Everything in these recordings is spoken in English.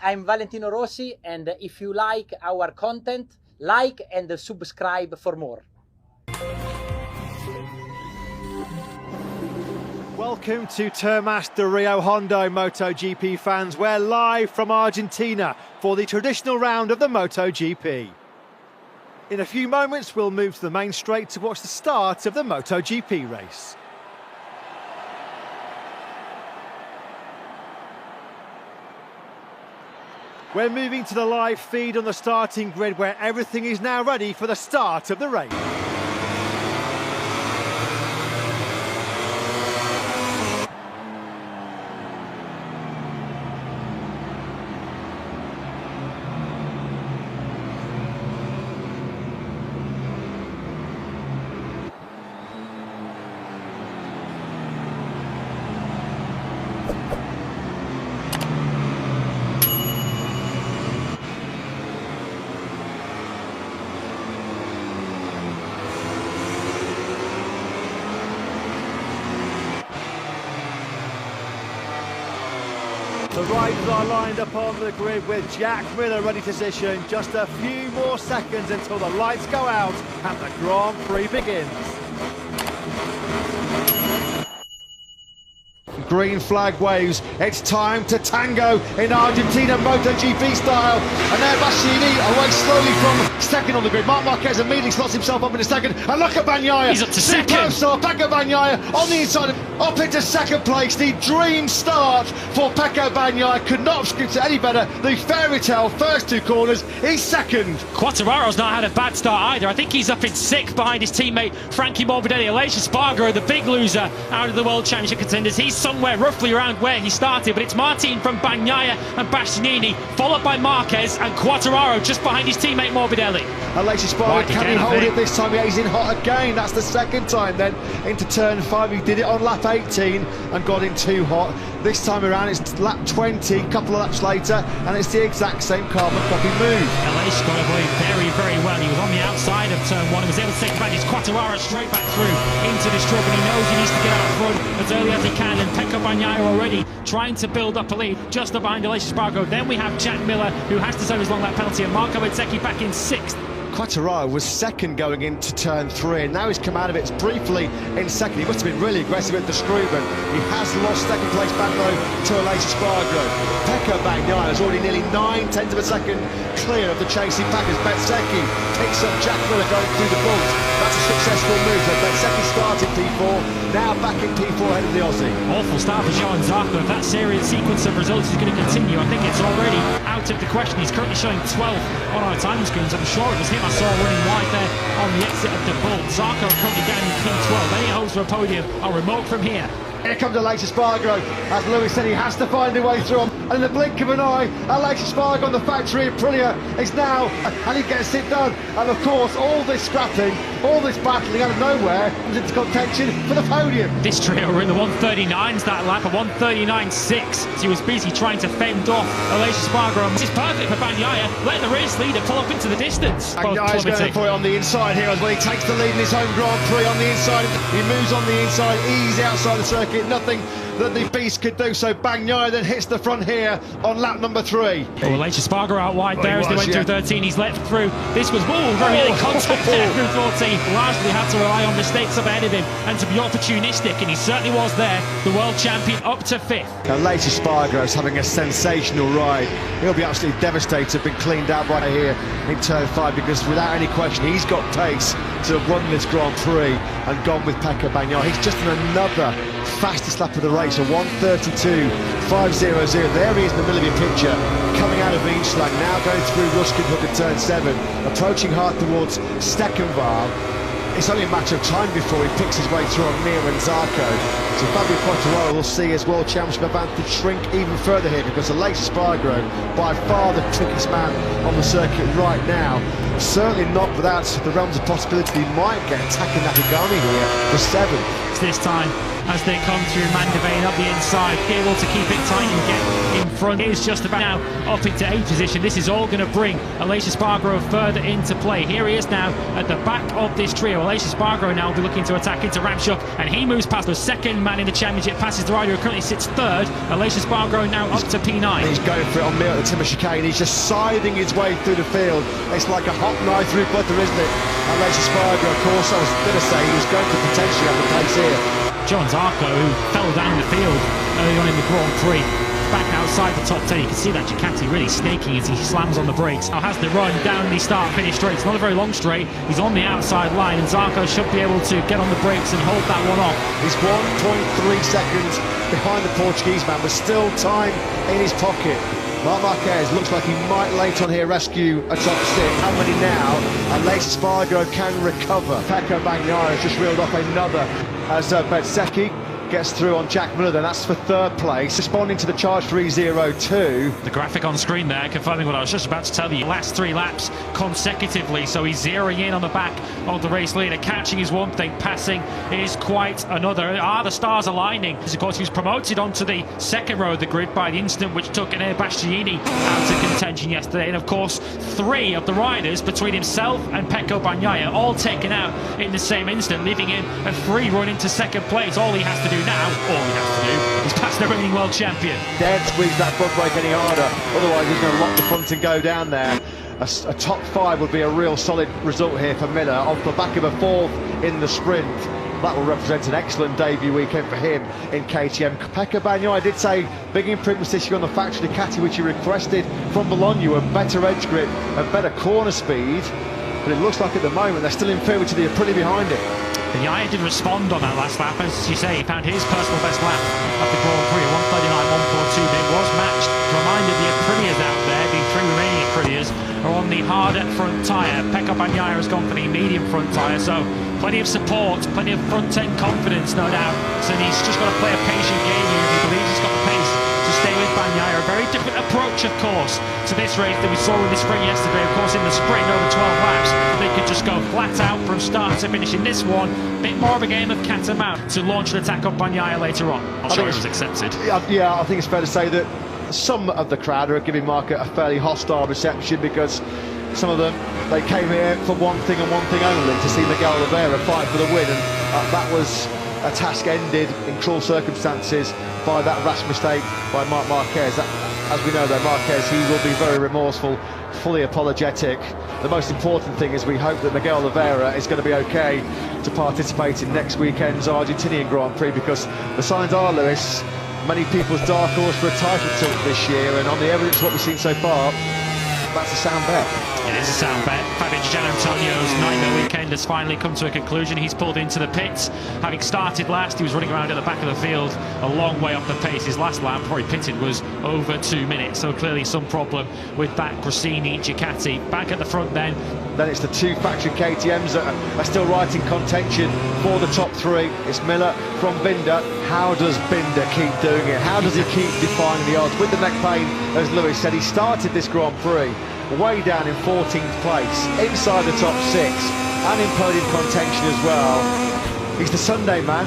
I'm Valentino Rossi, and if you like our content, like and subscribe for more. Welcome to Termas de Rio Hondo MotoGP fans. We're live from Argentina for the traditional round of the MotoGP. In a few moments, we'll move to the main straight to watch the start of the MotoGP race. We're moving to the live feed on the starting grid where everything is now ready for the start of the race. The riders are lined up on the grid with Jack Miller ready to position. Just a few more seconds until the lights go out and the Grand Prix begins. Green flag waves. It's time to tango in Argentina MotoGP style. And there Bastianini away slowly from second on the grid. Marc Marquez immediately slots himself up into second. And look at Bagnaia. He's up to second. Star, Pecco Bagnaia on the inside, up into second place. The dream start for Pecco Bagnaia. Could not have scripted any better. The fairy tale first two corners. He's second. Quartararo's not had a bad start either. I think he's up in sixth behind his teammate Frankie Morbidelli. Aleix Espargaro, the big loser out of the World Championship contenders. He's somewhere roughly around where he started, but it's Martin from Bagnaia and Bastianini, followed by Marquez and Quartararo just behind his teammate Morbidelli. Aleix Espargaro, can he hold it this time? Yeah, he's in hot again. That's the second time then into turn 5. He did it on lap 18 and got in too hot. This time around it's lap 20, a couple of laps later, and it's the exact same carbon copy move. Aleix got away very, very well. He was on the outside of turn 1 and was able to take advantage. Quartararo straight back through into the strip, and he knows he needs to get out front as early as he can, and Pecco Bagnaia already trying to build up a lead just behind Aleix Espargaro. Then we have Jack Miller, who has to serve his long lap penalty, and Marco-Bezzecchi back in 6th. Quartararo was second going into turn 3, and now he's come out of it briefly in second. He must have been really aggressive at the Strubben. He has lost second place back though to Aleix Espargaro. Pecco Bagnaia is already nearly 9/10 of a second clear of the chasing packers. Bezzecchi picks up Jack Miller going through the bumps. That's a successful move. So Bezzecchi started P4, now back in P4 ahead of the Aussie. Awful start for Johan Zarco. If that series sequence of results is going to continue, I think it's already out of the question. He's currently showing 12th on our time screens. I'm sure it was him I saw running wide there on the exit of the Bull. Zarco currently down in P12. Any hopes for a podium are remote from here. Here comes Aleix Espargaro. As Lewis said, he has to find a way through. And in the blink of an eye, Aleix Espargaro on the factory Aprilia is now, and he gets it done. And of course, all this scrapping, all this battling out of nowhere comes into contention for the podium. This trio were in the 139s that lap, a 139.6. He was busy trying to fend off Aleix Espargaro. This is perfect for Bagnaia, letting the race leader pull up into the distance. Bagnaia's going for it on the inside here as well. He takes the lead in his home Grand Prix on the inside. He moves on the inside, easy outside the circuit. Nothing that the beast could do, so Bagnaia then hits the front here on lap number 3. Aleix Espargaro out wide there as they went through 13. He's left through. This was very early contact there through 14. Largely had to rely on mistakes up ahead of him and to be opportunistic, and he certainly was there. The world champion up to 5th. Aleix Espargaro is having a sensational ride. He'll be absolutely devastated, been cleaned out by here in turn 5, because without any question he's got pace to have won this Grand Prix and gone with Pecco Bagnaia. He's just done another fastest lap of the race, a 1:32.500. There he is in the middle of your picture, coming out of Weenschlag, now going through Ruskin Hook at turn 7, approaching hard towards Steckenval. It's only a matter of time before he picks his way through on Mir and Zarco. So Fabio Quartararo will see his World Championship advantage shrink even further here, because Aleix Espargaro, by far the trickiest man on the circuit right now, certainly not without the realms of possibility he might get Taka Nakagami here for 7th. This time as they come through Mandevane up the inside, able to keep it tight and get in front. It is just about now up into 8th position. This is all going to bring Aleix Espargaro further into play. Here he is now at the back of this trio. Aleix Espargaro now will be looking to attack into Ramshock, and he moves past the second man in the championship, passes the rider who currently sits 3rd. Aleix Espargaro now up to P9. He's going for it on Mill at the Timber chicane. He's just siding his way through the field. It's like a hot knife through butter, isn't it? Aleix Espargaro, of course, I was going to say he was going to potentially have the pace here. John Zarco, who fell down the field early on in the Grand Prix, back outside the top 10. You can see that Ducati really snaking as he slams on the brakes. Now has the run down the start-finish straight. It's not a very long straight. He's on the outside line, and Zarco should be able to get on the brakes and hold that one off. He's 1.3 seconds behind the Portuguese man, with still time in his pocket. Marc Marquez looks like he might late on here rescue a top 6. How many now? Aleix Espargaro can recover. Pecco Bagnaia has just reeled off another as Bezzech1 gets through on Jack Miller, then that's for 3rd place. Responding to the charge 3:02. The graphic on screen there confirming what I was just about to tell you. Last 3 laps consecutively, so he's zeroing in on the back of the race leader. Catching is one thing, passing is quite another. The stars aligning. Of course, he was promoted onto the 2nd row of the grid by the incident which took Enea Bastianini out of contention yesterday. And of course, 3 of the riders between himself and Pecco Bagnaia all taken out in the same instant, leaving him a free run into 2nd place. All he has to do now, is pass the reigning world champion. Dared squeeze that front brake any harder, otherwise he's going to lock the front and go down there. A top 5 would be a real solid result here for Miller, off the back of a 4th in the sprint. That will represent an excellent debut weekend for him in KTM. Pecco Bagnaia, I did say big improvements this year on the factory Ducati, which he requested from Bologna, and better edge grip and better corner speed. But it looks like at the moment they're still inferior to the Aprilia behind it. Bagnaia did respond on that last lap, as you say. He found his personal best lap of the Grand Prix, 1:39.142. It was matched. Reminded the Aprilias out there, the 3 remaining Aprilias, are on the harder front tyre. Pecco Bagnaia has gone for the medium front tyre, so plenty of support, plenty of front-end confidence, no doubt. So he's just got to play a patient game here if he believes he's got the pace to stay with Bagnaia. A very different approach, of course, to this race that we saw in the sprint yesterday. Of course, in the sprint over 12 laps, they could just go flat out from start to finish. In this one, a bit more of a game of cat and mouse to launch an attack on Bagnaia later on. I'm sure it was accepted. Yeah, I think it's fair to say that some of the crowd are giving Mark a fairly hostile reception, because some of them, they came here for one thing and one thing only, to see Miguel Oliveira fight for the win, and that was a task ended in cruel circumstances by that rash mistake by Marc Marquez. As we know though, Marquez, he will be very remorseful, fully apologetic. The most important thing is we hope that Miguel Oliveira is going to be okay to participate in next weekend's Argentinian Grand Prix, because the signs are, Lewis, many people's dark horse for a title tilt this year, and on the evidence what we've seen so far, that's a sound bet. It is a sound bet. Fabian Gianantonio's nightmare weekend has finally come to a conclusion. He's pulled into the pits. Having started last, he was running around at the back of the field a long way off the pace. His last lap before he pitted was over 2 minutes, so clearly some problem with that Grassini Ducati. Back at the front then. Then it's the 2 factory KTMs that are still right in contention for the top 3. It's Miller from Binder. How does Binder keep doing it? How does he keep defying the odds? With the neck pain, as Lewis said, he started this Grand Prix way down in 14th place, inside the top 6, and in podium contention as well. He's the Sunday man.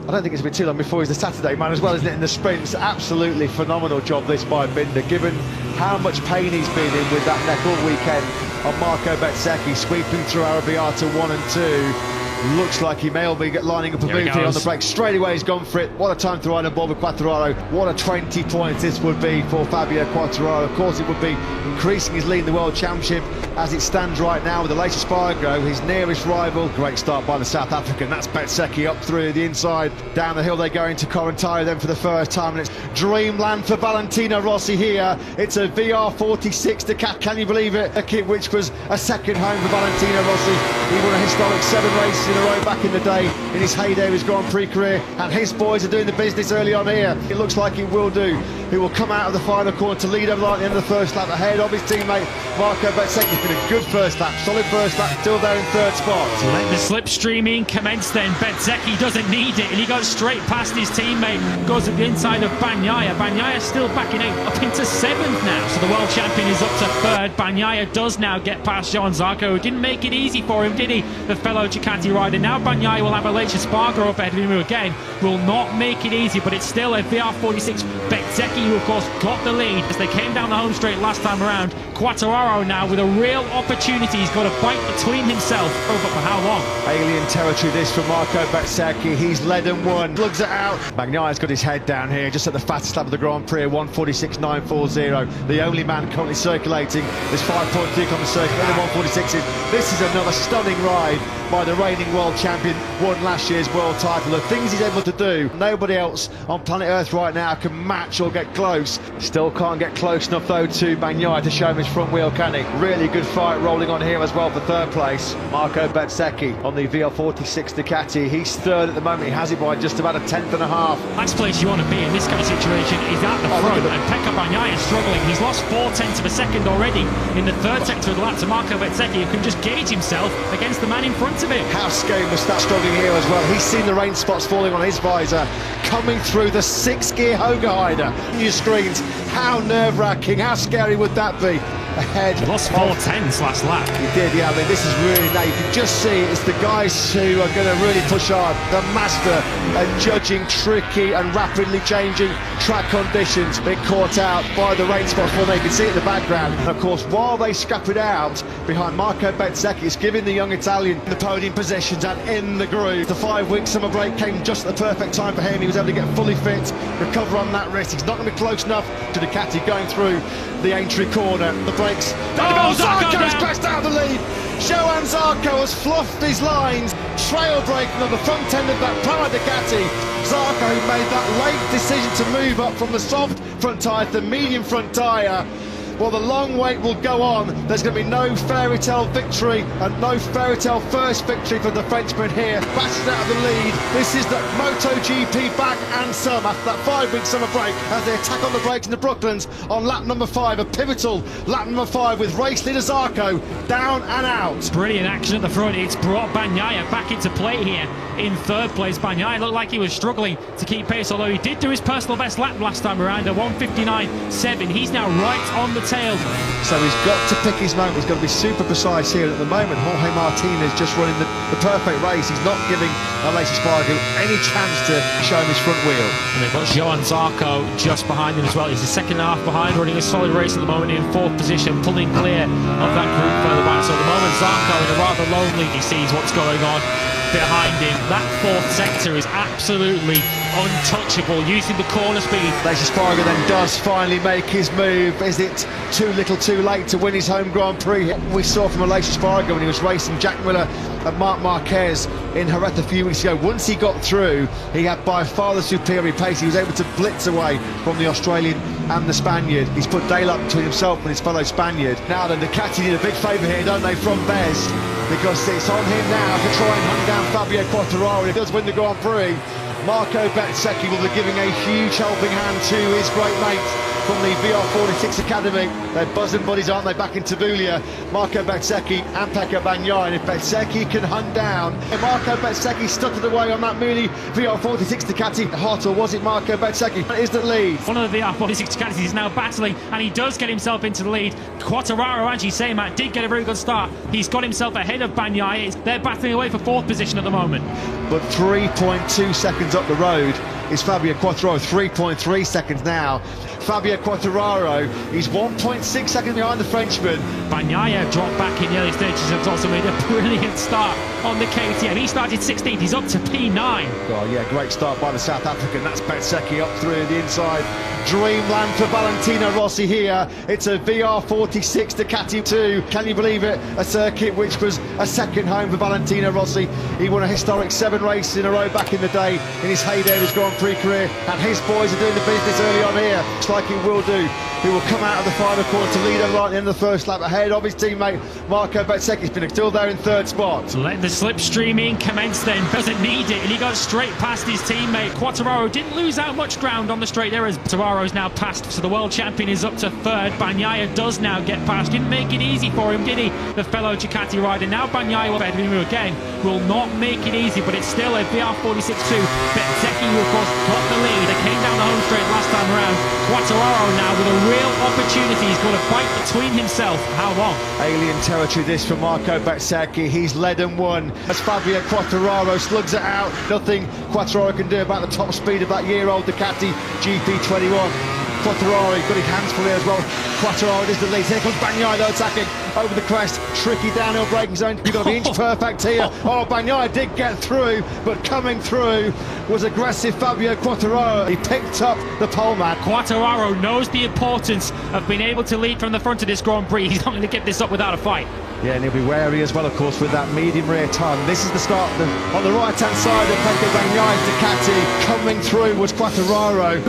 I don't think it's been too long before he's the Saturday man as well, isn't it, in the sprints? Absolutely phenomenal job this by Binder, given how much pain he's been in with that neck all weekend on Marco Bezzecchi, sweeping through Arrabbiata 1 and 2. Looks like he may all be lining up a move here on the break. Straight away he's gone for it. What a time to ride on board with Quartararo. What a 20 points this would be for Fabio Quartararo. Of course it would be increasing his lead in the World Championship as it stands right now with Aleix Espargaro, his nearest rival. Great start by the South African. That's Bezzecchi up through the inside. Down the hill they go into Corinthians then for the first time, and it's dreamland for Valentino Rossi here. It's a VR46 Ducati, can you believe it? A kit which was a second home for Valentino Rossi. He won a historic 7 races in a row back in the day in his heyday of his Grand Prix career, and his boys are doing the business early on here. It looks like it will do who will come out of the final corner to lead over at the end of the first lap ahead of his teammate Marco Bezzecchi. It's been a good first lap, solid first lap, still there in third spot. Let the slipstreaming commence then. Bezzecchi doesn't need it and he goes straight past his teammate, goes at the inside of Bagnaia. Bagnaia still backing up into 7th now, so the world champion is up to 3rd. Bagnaia does now get past Johan Zarco, who didn't make it easy for him, did he? The fellow Ducati rider. Now Bagnaia will have a Lancia Spargo up ahead of him, who again will not make it easy, but it's still a VR46 Bezzecchi who of course got the lead as they came down the home straight last time around. Quartararo now with a real opportunity. He's got a fight between himself. Oh, but for how long? Alien territory this for Marco Bezzecchi. He's led and won. Lugs it out. Bagnaia's got his head down here, just at the fastest lap of the Grand Prix, 1:46.940. The only man currently circulating. There's 5.3 on the circuit, and the 1:46s. This is another stunning ride by the reigning world champion, won last year's world title. The things he's able to do, nobody else on planet Earth right now can match or get close. Still can't get close enough though to Bagnaia to show him his front wheel, can he? Really good fight rolling on here as well for 3rd place. Marco Bezzecchi on the VR46 Ducati. He's 3rd at the moment. He has it by just about a 10th and a half. Last place you want to be in this kind of situation is at the front, and Pecco Bagnaia is struggling. He's lost 4/10 of a second already in the 3rd sector of the lap to Marco Bezzecchi, who can just gauge himself against the man in front of him. Housegame must start struggling here as well. He's seen the rain spots falling on his visor, coming through the 6-gear Hoga hider. Your screens, how nerve-wracking, how scary would that be? Ahead. He lost 4/10 last lap. He did, yeah. I mean, this is really, now you can just see it's the guys who are going to really push hard. The master at judging tricky and rapidly changing track conditions. Being caught out by the rain spots. Well, you can see it in the background. And of course, while they scrap it out behind Marco Bezzecchi, it's giving the young Italian the podium positions and in the groove. The 5-week summer break came just at the perfect time for him. He was able to get fully fit, recover on that wrist. He's not going to be close enough to Ducati going through the Aintree corner. The brakes. Zarco has crashed out of the lead. Johan Zarco has fluffed his lines, trail braking on the front end of that Prima Ducati. Zarco made that late decision to move up from the soft front tyre to the medium front tyre. Well, the long wait will go on. There's going to be no fairy tale victory and no fairy tale first victory for the Frenchman here. Bastard out of the lead. This is the MotoGP back and some after that 5-week summer break as they attack on the brakes in the Brooklands on lap number 5. A pivotal lap number 5 with race leader Zarco down and out. Brilliant action at the front. It's brought Bagnaia back into play here in 3rd place. Bagnaia looked like he was struggling to keep pace, although he did do his personal best lap last time around, a 1:59.7. He's now right on the tail. So he's got to pick his moment. He's got to be super precise here. At the moment, Jorge Martinez just running the perfect race. He's not giving Lancia Spargo any chance to show him his front wheel. And they've got Johan Zarco just behind him as well. He's the 2nd half behind, running a solid race at the moment in 4th position, pulling clear of that group further back. So at the moment, Zarco in a rather lone lead. He sees what's going on behind him. That 4th sector is absolutely untouchable, using the corner speed. Lancia Spargo then does finally make his move. Is it too little too late to win his home Grand Prix? We saw from Lancia Spargo when he was racing Jack Miller and Marc Marquez in Jerez a few weeks ago. Once he got through, he had by far the superior pace. He was able to blitz away from the Australian and the Spaniard. He's put daylight between himself and his fellow Spaniard. Now then, Ducati did a big favour here, don't they, from Bez? Because it's on him now to try and hunt down Fabio Quartararo. He does win the Grand Prix. Marco Bezzecchi will be giving a huge helping hand to his great mate from the VR46 Academy. They're buzzing buddies, aren't they, back in Tabulia? Marco Bezzecchi and Pecco Bagnaia. And if Bezzecchi can hunt down, and Marco Bezzecchi stuttered away on that Mooney VR46 Ducati, hot, or was it Marco Bezzecchi? That is the lead. One of the VR46 Ducatis is now battling, and he does get himself into the lead. Quartararo, as you say, Matt, did get a very good start. He's got himself ahead of Bagnaia. They're battling away for 4th position at the moment. But 3.2 seconds up the road is Fabio Quartararo, 3.3 seconds now. Fabio Quartararo, he's 1.6 seconds behind the Frenchman. Bagnaia dropped back in the early stages, has also made a brilliant start on the KTM. He started 16th, he's up to P9. Oh yeah, great start by the South African. That's Bezzecchi up through the inside. Dreamland for Valentino Rossi here. It's a VR46 Ducati 2. Can you believe it? A circuit which was a second home for Valentino Rossi. He won a historic 7 races in a row back in the day in his heyday of his Grand Prix career, and his boys are doing the business early on here. Looks like it will do. He will come out of the final corner to lead over right at the end of the first lap, ahead of his teammate Marco Bezzech1. He's been still there in third spot. Let the slipstream in commence then, doesn't need it, and he goes straight past his teammate. Quartararo didn't lose out much ground on the straight there as Quartararo's now passed, so the world champion is up to third. Bagnaia does now get past, didn't make it easy for him, did he? The fellow Ducati rider. Now Bagnaia will again, will not make it easy, but it's still a VR46-2. Bezzech1 who of course got the lead. They came down the home straight last time around. Quartararo now with a real opportunity. He's got a fight between himself. How long? Alien territory this for Marco Bezzech1. He's led and won as Fabio Quartararo slugs it out. Nothing Quartararo can do about the top speed of that year-old Ducati GP21. Quartararo got his hands full here as well. Quartararo is the lead. Here comes Bagnaia though, attacking over the crest. Tricky downhill braking zone. You've got to be inch perfect here. Oh, Bagnaia did get through, but coming through was aggressive Fabio Quartararo. He picked up the pole man. Quartararo knows the importance of being able to lead from the front of this Grand Prix. He's not going to get this up without a fight. Yeah, and he'll be wary as well, of course, with that medium rear tongue. This is the start on the right-hand side of Pecco Bagnaia's Ducati. Coming through was Quartararo.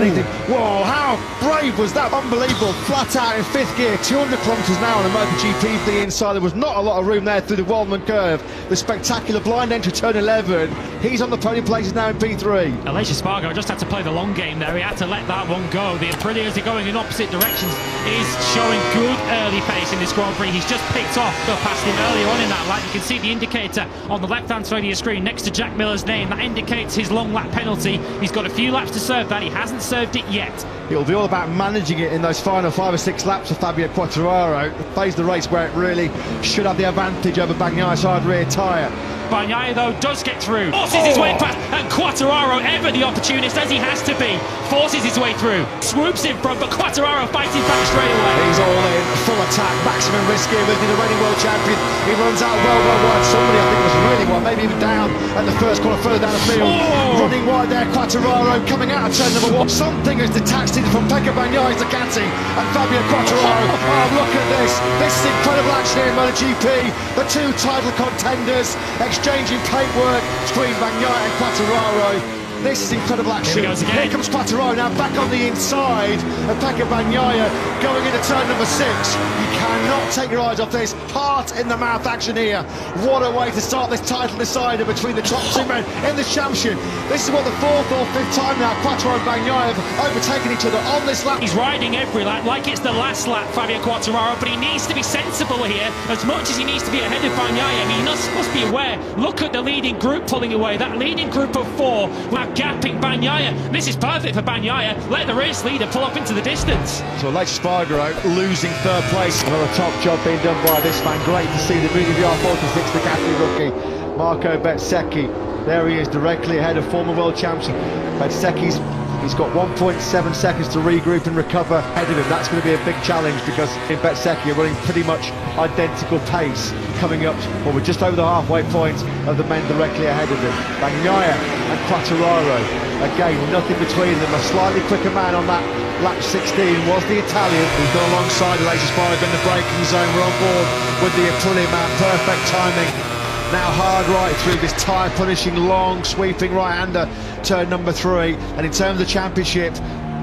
Whoa, how brave was that? Unbelievable. Flat out in fifth gear, 200 kilometres now on a MotoGP for the inside. There was not a lot of room there through the Waldman curve. The spectacular blind entry, turn 11. He's on the podium places now in P3. Aleix Espargaro just had to play the long game there. He had to let that one go. The Aprillias are going in opposite directions. Is showing good early pace in this Grand Prix. He's just picked off past him earlier on in that lap. You can see the indicator on the left-hand side of your screen next to Jack Miller's name. That indicates his long lap penalty. He's got a few laps to serve that. He hasn't served it yet. It'll be all about managing it in those final 5 or 6 laps of Fabio Quartararo. Phase the race where it really should have the advantage over Bagnaia's hard rear tyre. Bagnaia though does get through, forces his way past, and Quartararo, ever the opportunist as he has to be, forces his way through, swoops in front, but Quartararo fighting back straight away. He's all in, full attack, maximum risk here with the reigning world champion. He runs out well wide. Somebody I think was really wide, maybe even down at the first corner, further down the field. Running wide there, Quartararo coming out of turn number 1. Something has detached him from Pecco Bagnaia's Ducati and Fabio Quartararo. Oh, look at this. This is incredible action here in MotoGP. The two title contenders exchanging paintwork between Bagnaia and Quartararo. This is incredible action. Here comes Quartararo now back on the inside of Pecco Bagnaia going into turn number 6. You cannot take your eyes off this. Heart in the mouth action here. What a way to start this title decider between the top two men in the championship. This is what the 4th or 5th time now Quartararo and Bagnaia have overtaken each other on this lap. He's riding every lap like it's the last lap, Fabio Quartararo, but he needs to be sensible here as much as he needs to be ahead of Bagnaia. I mean, he must be aware. Look at the leading group pulling away. That leading group of 4 now gapping Bagnaia. This is perfect for Bagnaia. Let the race leader pull up into the distance. So Aleix Espargaro losing third place. Another top job being done by this man. Great to see the VR46 Ducati rookie Marco Bezzech1. There he is, directly ahead of former world champion Bezzech1. He's got 1.7 seconds to regroup and recover ahead of him. That's going to be a big challenge because in Bezzech1 are running pretty much identical pace coming up. Well, we're just over the halfway point of the men directly ahead of him. Bagnaia and Quartararo. Again, nothing between them. A slightly quicker man on that lap 16 was the Italian. He's gone alongside Aleix Espargaro in the braking zone. We're on board with the Aprilia man. Perfect timing. Now hard right through this tyre punishing long sweeping right-hander turn number 3, and in terms of the championship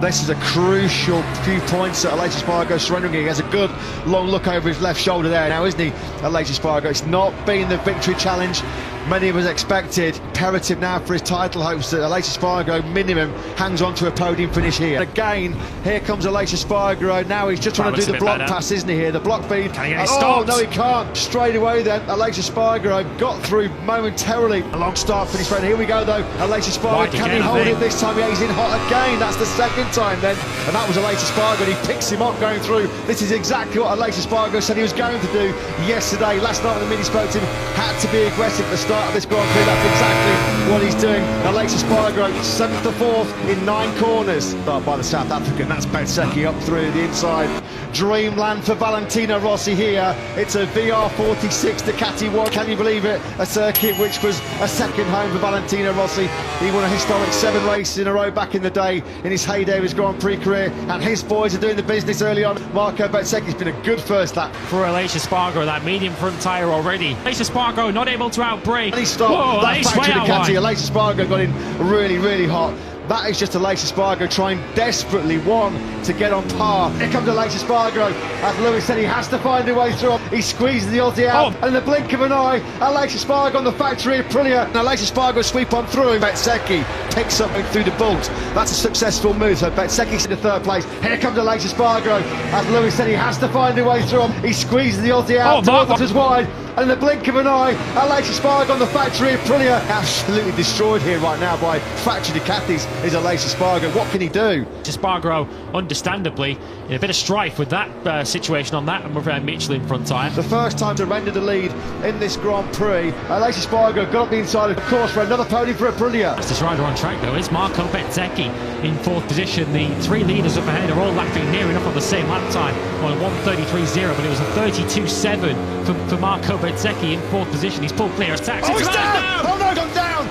this is a crucial few points that Aleix Espargaro surrendering. He has a good long look over his left shoulder there now, isn't he, Aleix Espargaro? It's not been the victory challenge many of us expected. Imperative now for his title hopes that Aleix Espargaro minimum hangs on to a podium finish here. And again, here comes Aleix Espargaro. Now he's just trying to do the block pass, isn't he here? The block feed. Oh no, he can't. Straight away then, Aleix Espargaro got through momentarily. A long start finish right here we go though. Aleix Espargaro, can he hold it this time? Yeah, he's in hot again. That's the second time then, and that was Aleix Espargaro. He picks him up going through. This is exactly what Aleix Espargaro said he was going to do yesterday. Last night when the mini spoke to him, had to be aggressive at the start of this Grand Prix. That's exactly what he's doing. Aleix Espargaro 7th to 4th in 9 corners. Start by the South African. That's Bezzech1 up through the inside. Dreamland for Valentino Rossi here. It's a VR46 Ducati 1. Can you believe it? A circuit which was a second home for Valentino Rossi. He won a historic 7 races in a row back in the day in his heyday of his Grand Prix career, and his boys are doing the business early on. Marco Bezzech1 has been a good first lap for Aleix Espargaro. That medium front tyre already. Aleix Espargaro not able to outbrake. And he stopped. That factory Ducati. Aleix Espargaro got in really hot. That is just Aleix Espargaro trying desperately, to get on par. Here comes Aleix Espargaro. As Lewis said, he has to find a way through. He squeezes the Aussie out, and in the blink of an eye, Aleix Espargaro on the factory Aprilia. And Aleix Espargaro sweep on through. Bezzech1 picks up through the bolt. That's a successful move. So Bezzech1 in the third place. Here comes Aleix Espargaro. As Lewis said, he has to find a way through. He squeezes the Aussie out. As wide. And in the blink of an eye, Aleix Espargaro on the factory Aprilia. Absolutely destroyed here right now by factory Ducatis is Aleix Espargaro. What can he do? Espargaro, understandably, in a bit of strife with that situation on that, and with Mitchell in front tire. The first time to render the lead in this Grand Prix. Aleix Espargaro got up the inside of course for another podium for Aprilia. This rider on track though is Bezzech1 in fourth position. The three leaders up ahead are all lapping near enough on the same lap time on 1:33.0, but it was a 32.7 for Bezzech1 in fourth position. He's pulled clear of tax. Oh, he's down! Oh no, gone down!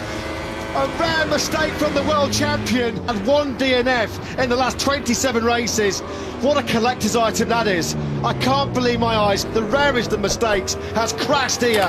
A rare mistake from the world champion, and one DNF in the last 27 races. What a collector's item that is. I can't believe my eyes. The rarest of mistakes has crashed here.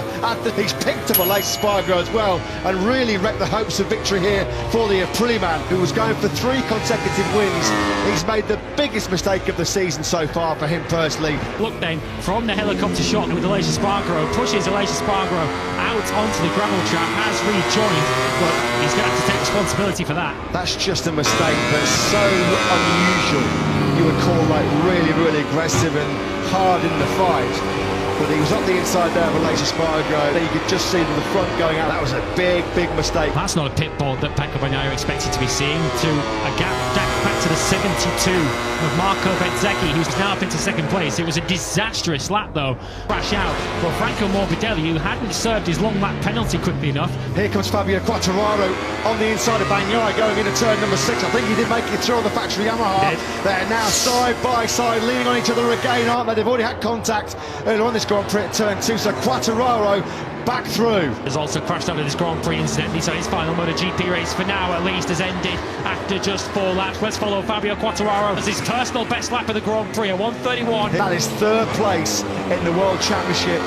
He's picked up Aleix Espargaro as well and really wrecked the hopes of victory here for the Aprilia man, who was going for 3 consecutive wins. He's made the biggest mistake of the season so far for him personally. Look then, from the helicopter shot with Aleix Espargaro, pushes Aleix Espargaro out onto the gravel track, has rejoined, but he's going to have to take responsibility for that. That's just a mistake that's so unusual. You would call like really aggressive and hard in the fight. But he was up the inside there of Aleix Espargaro. You could just see the front going out. That was a big mistake. That's not a pit board that Pecco Bagnaia expected to be seeing. To a gap back to the 72 of Bezzech1, who's now up into second place. It was a disastrous lap though. Crash out for Franco Morbidelli, who hadn't served his long lap penalty quickly enough. Here comes Fabio Quartararo on the inside of Bagnaia going into turn number 6. I think he did make it through on the factory Yamaha. They're now side by side, leaning on each other again, aren't they? They've already had contact earlier on this Grand Prix at turn 2, so Quartararo back through. Has also crashed out of this Grand Prix incidentally, so his final MotoGP race for now at least has ended after just 4 laps. Let's follow Fabio Quartararo as his personal best lap of the Grand Prix at 1:31. That is third place in the World Championship,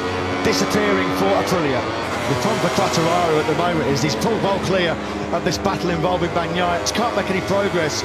disappearing for Aprilia. The problem for Quartararo at the moment is he's pulled well clear of this battle involving Bagnaia. He can't make any progress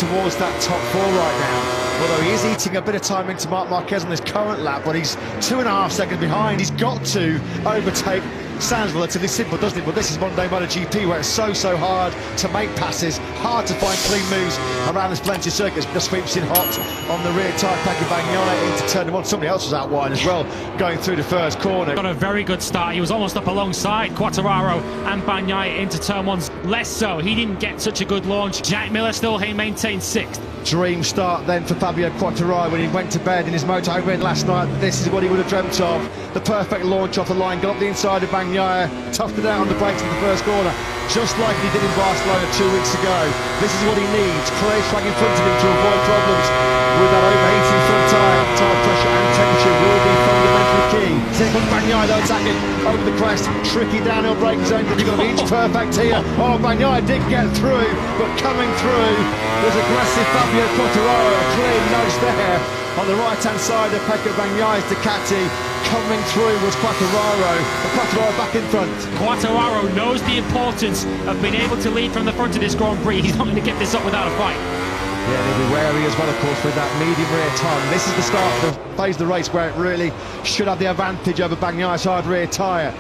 towards that top 4 right now. Although he is eating a bit of time into Marc Marquez on this current lap, but he's 2.5 seconds behind. He's got to overtake. Sounds relatively simple, doesn't it? But this is modern day MotoGP, where it's so hard to make passes, hard to find clean moves around this plenty of circuits. The sweeps in hot on the rear tyre, Pecco Bagnaia into turn 1. Somebody else was out wide as well, going through the first corner. Got a very good start. He was almost up alongside Quartararo and Bagnaia into turn 1. Less so, he didn't get such a good launch. Jack Miller still maintained 6th. Dream start then for Fabio Quartararo when he went to bed in his moto win last night. This is what he would have dreamt of. The perfect launch off the line, got up the inside of Bagnaia, toughed it out on the brakes in the first corner, just like he did in Barcelona 2 weeks ago. This is what he needs. Clear track in front of him to avoid problems with that overheating front tyre. Tyre pressure and temperature will be fundamentally key. Here comes Bagnaia though, attacking over the crest. Tricky downhill braking zone, but you've got to be inch perfect here. Oh, Bagnaia did get through, but coming through was aggressive Fabio Quartararo. A clear nose there on the right-hand side of Pecco Bagnaia's Ducati. Coming through was Quartararo, but Quartararo back in front. Quartararo knows the importance of being able to lead from the front of this Grand Prix. He's not going to get this up without a fight. Yeah, they'll be wary as well, of course, with that medium rear tyre. This is the start of the phase of the race where it really should have the advantage over Bagnaia's hard rear tyre.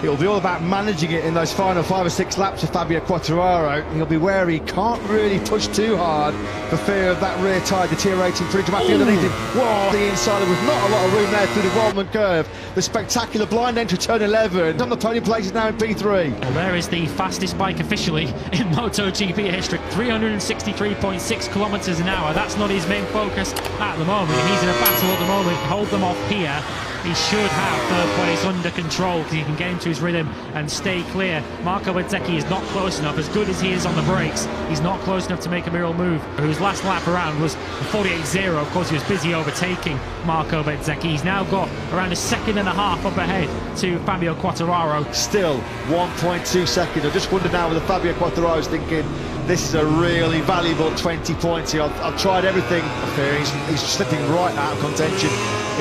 It'll be all about managing it in those final 5 or 6 laps of Fabio Quartararo. He'll be wary, he can't really push too hard for fear of that rear tyre deteriorating pretty dramatically underneath him. Whoa, the inside, there was not a lot of room there through the Waldman curve. The spectacular blind entry turn 11. On the podium places now in P3. Well, there is the fastest bike officially in MotoGP history. 363.6 kilometers an hour. That's not his main focus at the moment. He's in a battle at the moment. Hold them off here. He should have third place under control because he can get into his rhythm and stay clear. Bezzech1 is not close enough. As good as he is on the brakes, he's not close enough to make a real move. Whose last lap around was 48.0. Of course, he was busy overtaking Bezzech1. He's now got around 1.5 seconds up ahead to Fabio Quartararo. Still 1.2 seconds. I just wonder now whether Fabio Quartararo is thinking, this is a really valuable 20 points here. I've tried everything. I fear he's slipping right out of contention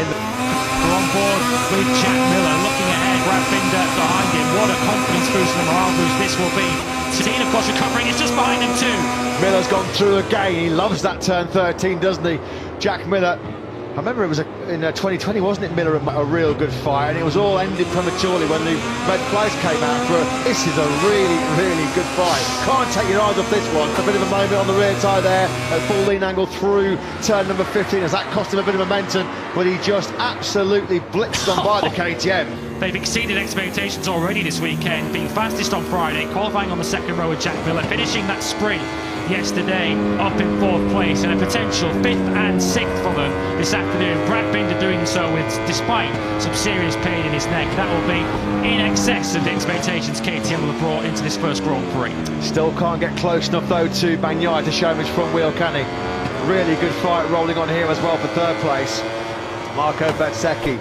in the... We're on board with Jack Miller looking ahead, Brad Binder behind him. What a confidence boost and a morale boost this will be 13, of course, recovering. It's just behind him too. Miller's gone through again. He loves that turn 13, doesn't he? Jack Miller. I remember it was in 2020, wasn't it, Miller, a real good fight, and it was all ended prematurely when the red flags came out for this is a really, really good fight. Can't take your eyes off this one. A bit of a moment on the rear tyre there, at full lean angle through turn number 15, as that cost him a bit of momentum, but he just absolutely blitzed on by the KTM. They've exceeded expectations already this weekend, being fastest on Friday, qualifying on the second row with Jack Miller, finishing that sprint yesterday up in 4th place, and a potential 5th and 6th for them this afternoon. Brad Binder doing so despite some serious pain in his neck. That will be in excess of the expectations KTM will have brought into this first Grand Prix. Still can't get close enough though to Bagnaia to show him his front wheel, can he? Really good fight rolling on here as well for 3rd place. Marco Bezzecchi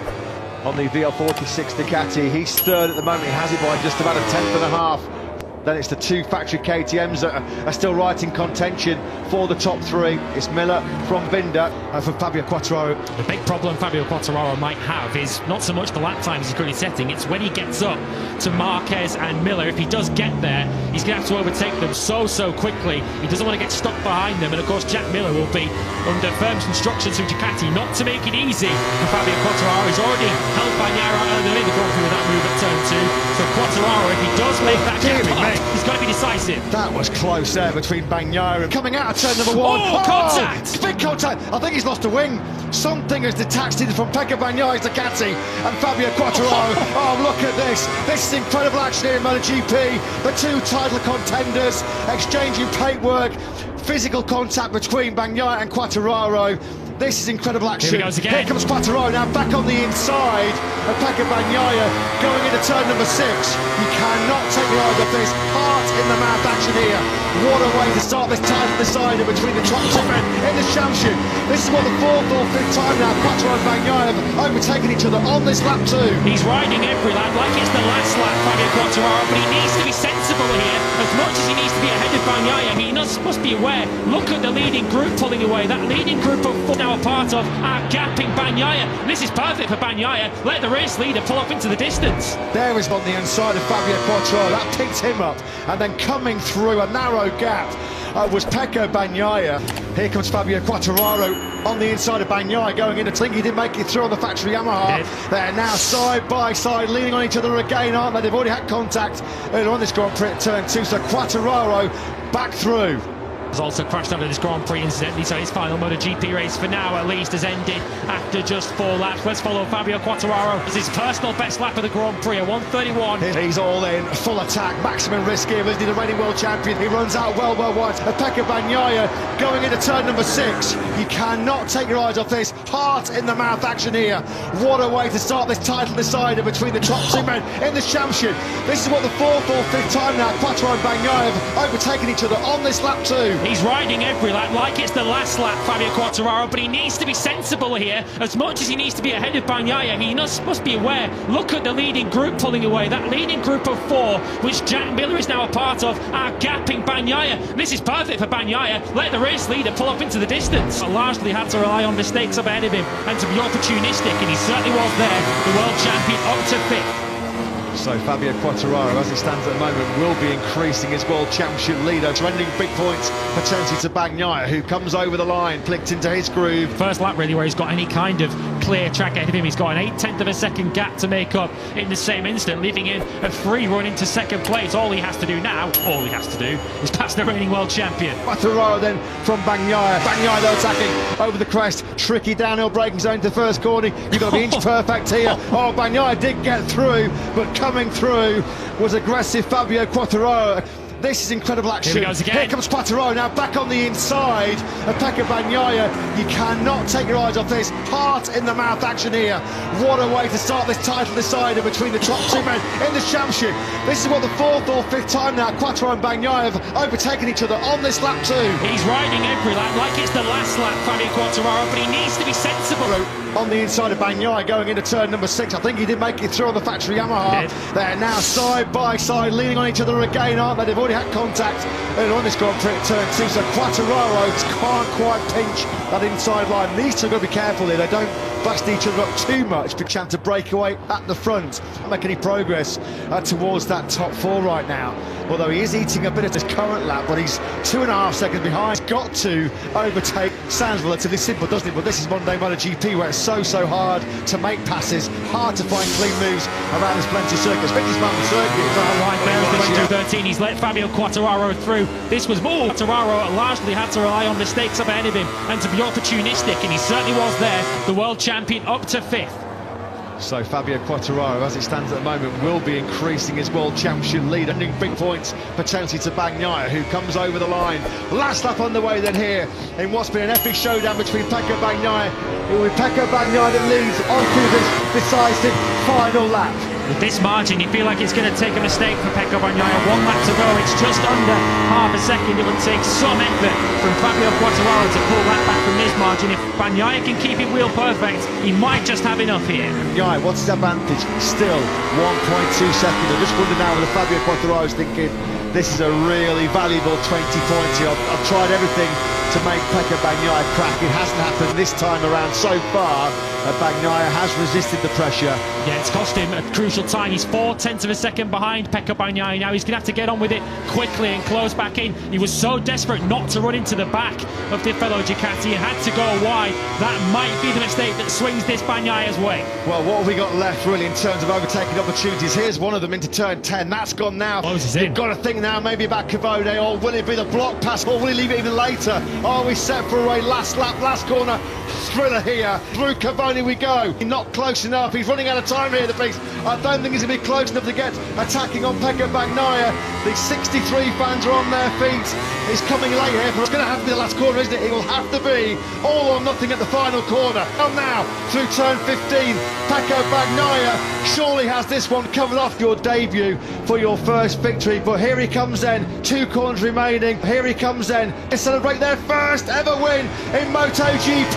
on the VL46 Ducati. He's 3rd at the moment. He has it by just about a 10th. Then it's the 2 factory KTMs that are still right in contention for the top 3. It's Miller from Binder and from Fabio Quartararo. The big problem Fabio Quartararo might have is not so much the lap times he's currently setting, it's when he gets up to Marquez and Miller. If he does get there, he's going to have to overtake them so quickly. He doesn't want to get stuck behind them, and of course Jack Miller will be under firm instructions from Ducati not to make it easy for Fabio Quartararo. He's already held Bagnaia out early in the Grand Prix with that move at turn 2. So Quartararo, if he does make that gap, he's got to be decisive. That was close there between Bagnaia and coming out of turn number 1. Oh, contact! Big contact. I think he's lost a wing. Something has detached either from Pecco Bagnaia's Ducati and Fabio Quartararo. Oh, look at this. This is incredible action here in MotoGP. The 2 title contenders exchanging paintwork. Physical contact between Bagnaia and Quartararo. This is incredible action. Here he goes again. Here comes Quartararo now back on the inside. And Pecco Bagnaia going into turn number 6. You cannot take your eyes off this. Heart in the mouth action here. What a way to start this title decider between the top 2 men in the championship. This is what the 4th or 5th time now Quartararo and Bagnaia have overtaken each other on this lap 2. He's riding every lap like it's the last lap, Fabio Quartararo, but he needs to be sensible here. As much as he needs to be ahead of Bagnaia, he must be aware. Look at the leading group pulling away. That leading group of 4 now a part of are gapping Bagnaia. This is perfect for Bagnaia. Let the race leader pull up into the distance. There is on the inside of Fabio Quartararo. That picked him up, and then coming through a narrow gap was Pecco Bagnaia. Here comes Fabio Quartararo on the inside of Bagnaia going in. I think he didn't make it through on the factory Yamaha. They're now side by side leaning on each other again, aren't they? They've already had contact earlier on this Grand Prix at turn 2, so Quartararo back through. Has also crashed under this Grand Prix incidentally, so his final MotoGP race for now at least has ended after just 4 laps. Let's follow Fabio Quartararo as his personal best lap of the Grand Prix at 1:31. He's all in, full attack, maximum risk here, isn't he, the reigning world champion? He runs out well wide. Pecco Bagnaia going into turn number 6. You cannot take your eyes off this. Heart in the mouth action here. What a way to start this title decider between the top 2 men in the championship. This is what the 4th or 5th time now Quartararo and Bagnaia have overtaken each other on this lap 2. He's riding every lap like it's the last lap, Fabio Quartararo, but he needs to be sensible here. As much as he needs to be ahead of Bagnaia, he must be aware. Look at the leading group pulling away. That leading group of 4, which Jack Miller is now a part of, are gapping Bagnaia. This is perfect for Bagnaia. Let the race leader pull up into the distance. But largely had to rely on mistakes up ahead of him and to be opportunistic, and he certainly was there. The world champion up to 5th. So Fabio Quartararo, as it stands at the moment, will be increasing his World Championship leader, surrendering big points potentially to Bagnaia, who comes over the line, clicked into his groove. First lap really where he's got any kind of clear track ahead of him. He's got an 1/8 of a second gap to make up in the same instant, leaving him a free run into second place. All he has to do now, is pass the reigning world champion. Quartararo then from Bagnaia. Bagnaia though attacking over the crest. Tricky downhill braking zone to first corner. You've got to be inch perfect here. Oh, Bagnaia did get through, but coming through was aggressive Fabio Quartararo. This is incredible action. Here he goes again. Here comes Quartararo now back on the inside of Pecco Bagnaia. You cannot take your eyes off this. Heart in the mouth action here. What a way to start this title decider between the top 2 men in the championship. This is what the 4th or 5th time now Quartararo and Bagnaia have overtaken each other on this lap 2. He's riding every lap like it's the last lap, Fabio Quartararo, but he needs to be sensible. On the inside of Bagnaia going into turn number 6. I think he did make it through on the factory Yamaha. They're now side by side leaning on each other again, aren't they? They've already had contact earlier on this Grand Prix at turn 2, so Quartararo can't quite pinch that inside line. These two are going to be careful here. They don't bust each other up too much. Big chance to break away at the front. Not make any progress towards that top four right now. Although he is eating a bit of his current lap, but he's 2.5 seconds behind. He's got to overtake. Sounds relatively simple, doesn't it? But this is Monday MotoGP, where it's so hard to make passes, hard to find clean moves around this plenty circuit. Quickest man on the circuit. Right there as they went through 13. He's let Fabio Quartararo through. This was more. Quartararo largely had to rely on mistakes up ahead of him and to be opportunistic, and he certainly was there. The world champion up to 5th. So Fabio Quartararo, as it stands at the moment, will be increasing his world championship lead, ending big points potentially to Bagnaia, who comes over the line. Last lap on the way then here in what's been an epic showdown between Pecco Bagnaia. It will be Pecco Bagnaia that leads onto this decisive final lap. With this margin, you feel like it's going to take a mistake for Pecco Bagnaia. 1 lap to go, it's just under half a second. It would take some effort from Fabio Quartararo to pull that back from this margin. If Bagnaia can keep it wheel perfect, he might just have enough here. Bagnaia, what's his advantage? Still 1.2 seconds. I just wonder now whether Fabio Quartararo is thinking, this is a really valuable 20 points here. I've tried everything to make Pecco Bagnaia crack. It hasn't happened this time around so far. Bagnaia has resisted the pressure. Yeah, it's cost him a crucial time. He's 0.4 of a second behind Pecco Bagnaia. Now he's going to have to get on with it quickly and close back in. He was so desperate not to run into the back of the fellow Ducati and had to go wide. That might be the mistake that swings this Bagnaia's way. Well, what have we got left really in terms of overtaking opportunities? Here's one of them into turn 10. That's gone now. You've got to think now maybe about Cavode, or will it be the block pass, or will he leave it even later? Are we set for a last lap, last corner? Thriller here. Through Cavode we go. Not close enough. He's running out of time here, the beast. I don't think he's going to be close enough to get attacking on Pecco Bagnaia. The 63 fans are on their feet. It's coming late here, but it's going to have to be the last corner, isn't it? It will have to be all or nothing at the final corner. And now, through turn 15, Pecco Bagnaia surely has this one covered off. Your debut for your first victory, but here he comes then. 2 corners remaining. Here he comes then to celebrate their first ever win in MotoGP.